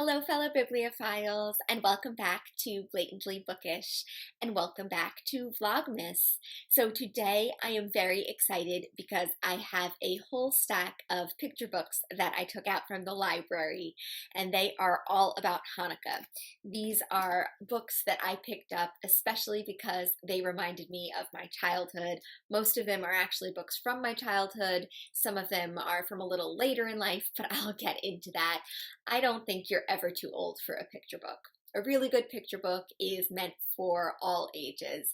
Hello, fellow bibliophiles, and welcome back to Blatantlybookish, and welcome back to Vlogmas. So today I am very excited because I have a whole stack of picture books that I took out from the library, and they are all about Hanukkah. These are books that I picked up especially because they reminded me of my childhood. Most of them are actually books from my childhood. Some of them are from a little later in life, but I'll get into that. I don't think you're ever too old for a picture book. A really good picture book is meant for all ages.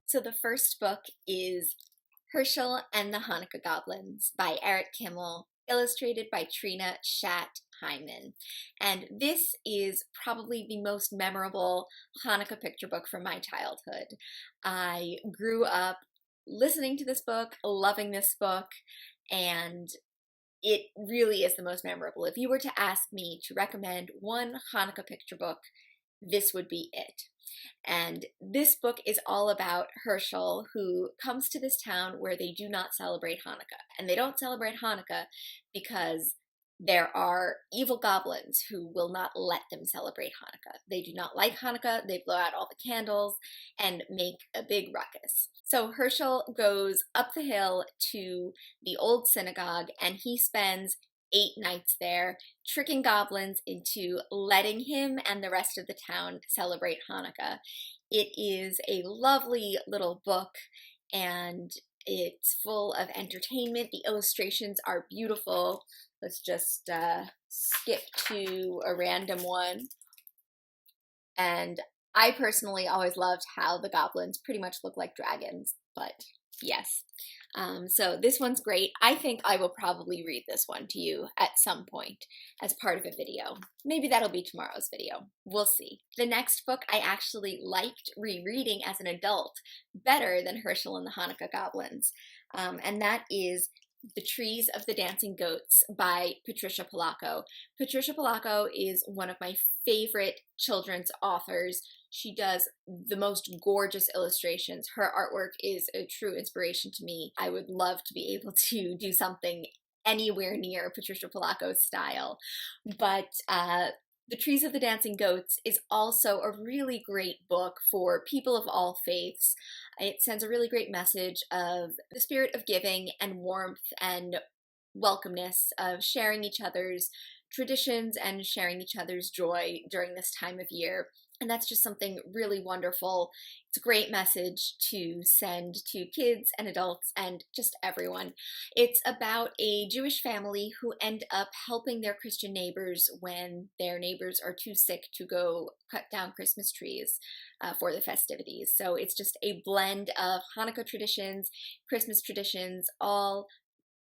So the first book is Herschel and the Hanukkah Goblins by Kimmel, illustrated by Trina, Schart, Hyman. And this is probably the most memorable Hanukkah picture book from my childhood. I grew up listening to this book, loving this book, and it really is the most memorable. If you were to ask me to recommend one Hanukkah picture book, this would be it. And this book is all about Herschel, who comes to this town where they do not celebrate Hanukkah. And they don't celebrate Hanukkah because there are evil goblins who will not let them celebrate Hanukkah. They do not like Hanukkah. They blow out all the candles and make a big ruckus. So Herschel goes up the hill to the old synagogue and he spends 8 nights there, tricking goblins into letting him and the rest of the town celebrate Hanukkah. It is a lovely little book and it's full of entertainment. The illustrations are beautiful. Let's just skip to a random one. And I personally always loved how the goblins pretty much look like dragons, but yes. So this one's great. I think I will probably read this one to you at some point as part of a video. Maybe that'll be tomorrow's video. We'll see. The next book I actually liked rereading as an adult better than Herschel and the Hanukkah Goblins, and that is The Trees of the Dancing Goats by Patricia Polacco. Patricia Polacco is one of my favorite children's authors. She does the most gorgeous illustrations. Her artwork is a true inspiration to me. I would love to be able to do something anywhere near Patricia Polacco's style. But The Trees of the Dancing Goats is also a really great book for people of all faiths. It sends a really great message of the spirit of giving and warmth and welcomeness, of sharing each other's traditions and sharing each other's joy during this time of year. And that's just something really wonderful. It's a great message to send to kids and adults and just everyone. It's about a Jewish family who end up helping their Christian neighbors when their neighbors are too sick to go cut down Christmas trees for the festivities. So it's just a blend of Hanukkah traditions, Christmas traditions, all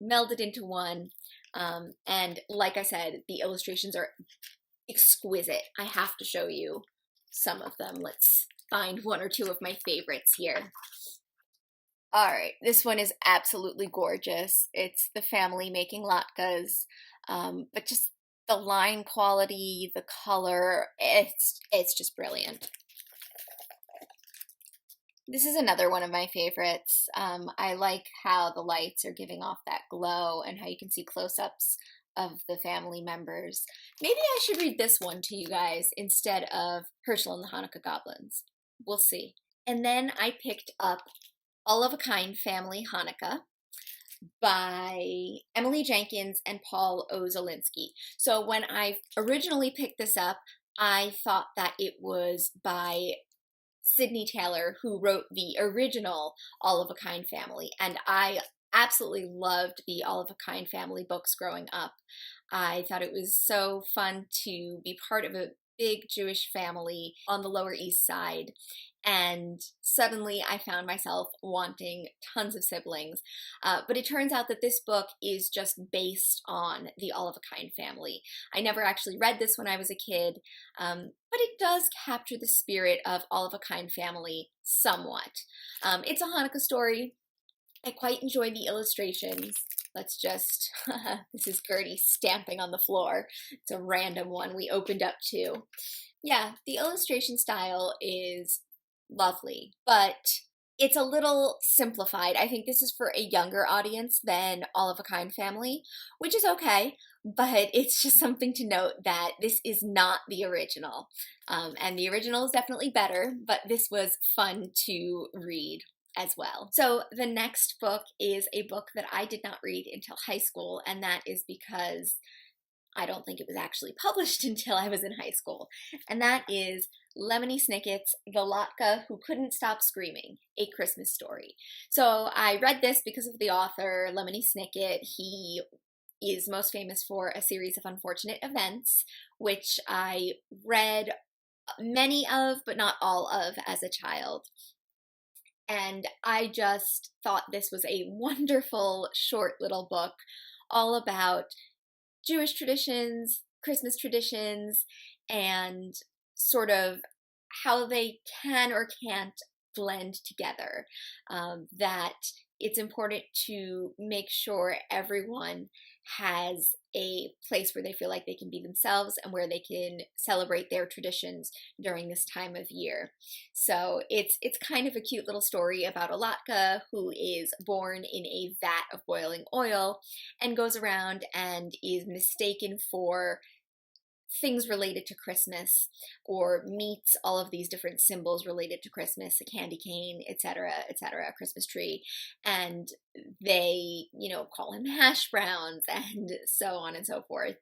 melded into one. And like I said, the illustrations are exquisite. I have to show you some of them. Let's find one or two of my favorites here. All right, this one is absolutely gorgeous. It's the family making latkes, but just the line quality, the color, it's just brilliant. This is another one of my favorites. I like how the lights are giving off that glow and how you can see close-ups of the family members. Maybe I should read this one to you guys instead of Herschel and the Hanukkah Goblins. We'll see. And then I picked up All of a Kind Family Hanukkah by Emily Jenkins and Paul O. Zelinsky. So when I originally picked this up, I thought that it was by Sydney Taylor, who wrote the original All of a Kind Family, and I absolutely loved the All of a Kind family books growing up. I thought it was so fun to be part of a big Jewish family on the Lower East Side, and suddenly I found myself wanting tons of siblings. But it turns out that this book is just based on the All of a Kind family. I never actually read this when I was a kid, but it does capture the spirit of All of a Kind family somewhat. It's a Hanukkah story. I quite enjoy the illustrations. Let's just, this is Gertie stamping on the floor. It's a random one we opened up to. Yeah, the illustration style is lovely, but it's a little simplified. I think this is for a younger audience than All of a Kind Family, which is okay, but it's just something to note that this is not the original. And the original is definitely better, but this was fun to read as well. So the next book is a book that I did not read until high school, and that is because I don't think it was actually published until I was in high school, and that is Lemony Snicket's The Latke Who Couldn't Stop Screaming, A Christmas Story. So I read this because of the author, Lemony Snicket. He is most famous for A Series of Unfortunate Events, which I read many of, but not all of, as a child. And I just thought this was a wonderful, short little book all about Jewish traditions, Christmas traditions, and sort of how they can or can't blend together. That it's important to make sure everyone has a place where they feel like they can be themselves and where they can celebrate their traditions during this time of year. So it's kind of a cute little story about a Latke who is born in a vat of boiling oil and goes around and is mistaken for things related to Christmas, or meets all of these different symbols related to Christmas, a candy cane, etc., etc., a Christmas tree, and they, call him hash browns and so on and so forth.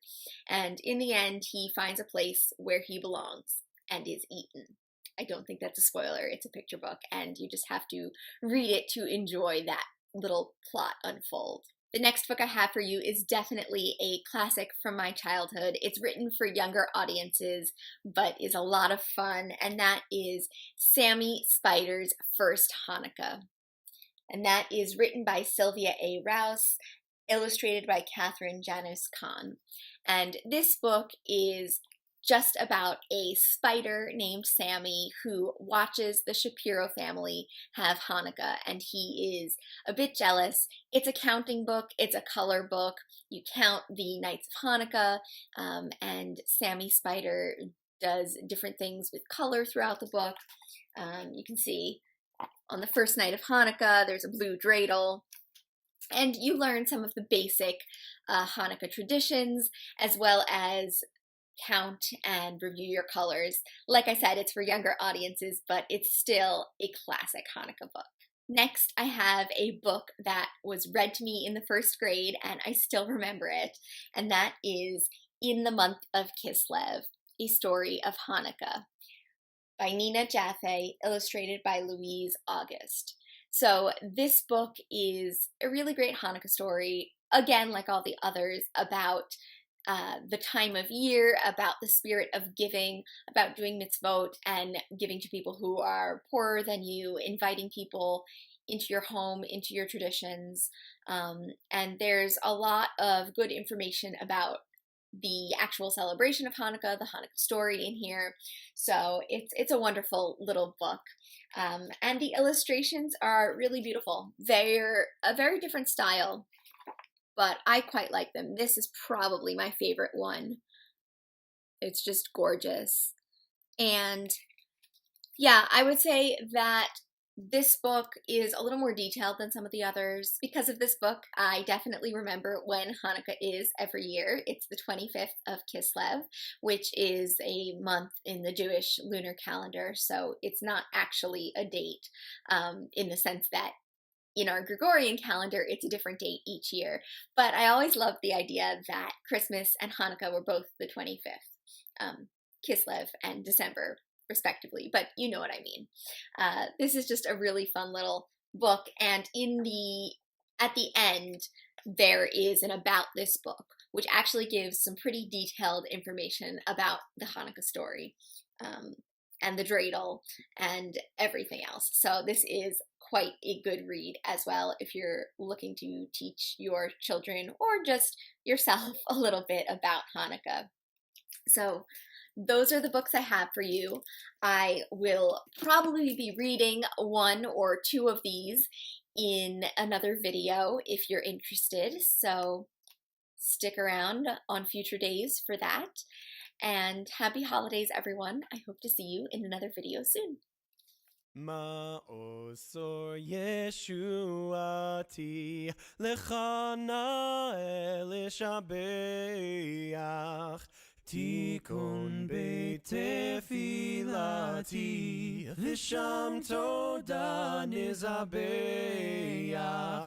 And in the end, he finds a place where he belongs and is eaten. I don't think that's a spoiler. It's a picture book, and you just have to read it to enjoy that little plot unfold. The next book I have for you is definitely a classic from my childhood. It's written for younger audiences, but is a lot of fun, and that is Sammy Spider's First Hanukkah. And that is written by Sylvia A. Rouss, illustrated by Katherine, Janus, Kahn. And this book is just about a spider named Sammy who watches the Shapiro family have Hanukkah, and he is a bit jealous. It's a counting book, it's a color book. You count the nights of Hanukkah, and Sammy Spider does different things with color throughout the book. You can see on the first night of Hanukkah, there's a blue dreidel. And you learn some of the basic Hanukkah traditions, as well as count and review your colors. Like I said, it's for younger audiences, but it's still a classic Hanukkah book. Next, I have a book that was read to me in the first grade, and I still remember it, and that is In the Month of Kislev, A Story of Hanukkah, by Nina Jaffe, illustrated by Louise August. So this book is a really great Hanukkah story, again, like all the others, about the time of year, about the spirit of giving, about doing mitzvot and giving to people who are poorer than you, inviting people into your home, into your traditions. And there's a lot of good information about the actual celebration of Hanukkah, the Hanukkah story in here. So it's a wonderful little book. And the illustrations are really beautiful. They're a very different style, but I quite like them. This is probably my favorite one. It's just gorgeous. And yeah, I would say that this book is a little more detailed than some of the others. Because of this book, I definitely remember when Hanukkah is every year. It's the 25th of Kislev, which is a month in the Jewish lunar calendar, so it's not actually a date in the sense that in our Gregorian calendar, it's a different date each year. But I always loved the idea that Christmas and Hanukkah were both the 25th, Kislev and December, respectively. But you know what I mean. This is just a really fun little book. And at the end, there is an about this book, which actually gives some pretty detailed information about the Hanukkah story, and the dreidel and everything else. So this is quite a good read as well if you're looking to teach your children or just yourself a little bit about Hanukkah. So those are the books I have for you. I will probably be reading one or two of these in another video if you're interested. So stick around on future days for that. And happy holidays, everyone. I hope to see you in another video soon. Ma'osor Yeshuati Lecha na'e lishabeach Tikun beit tefilati V'sham toda nizabeach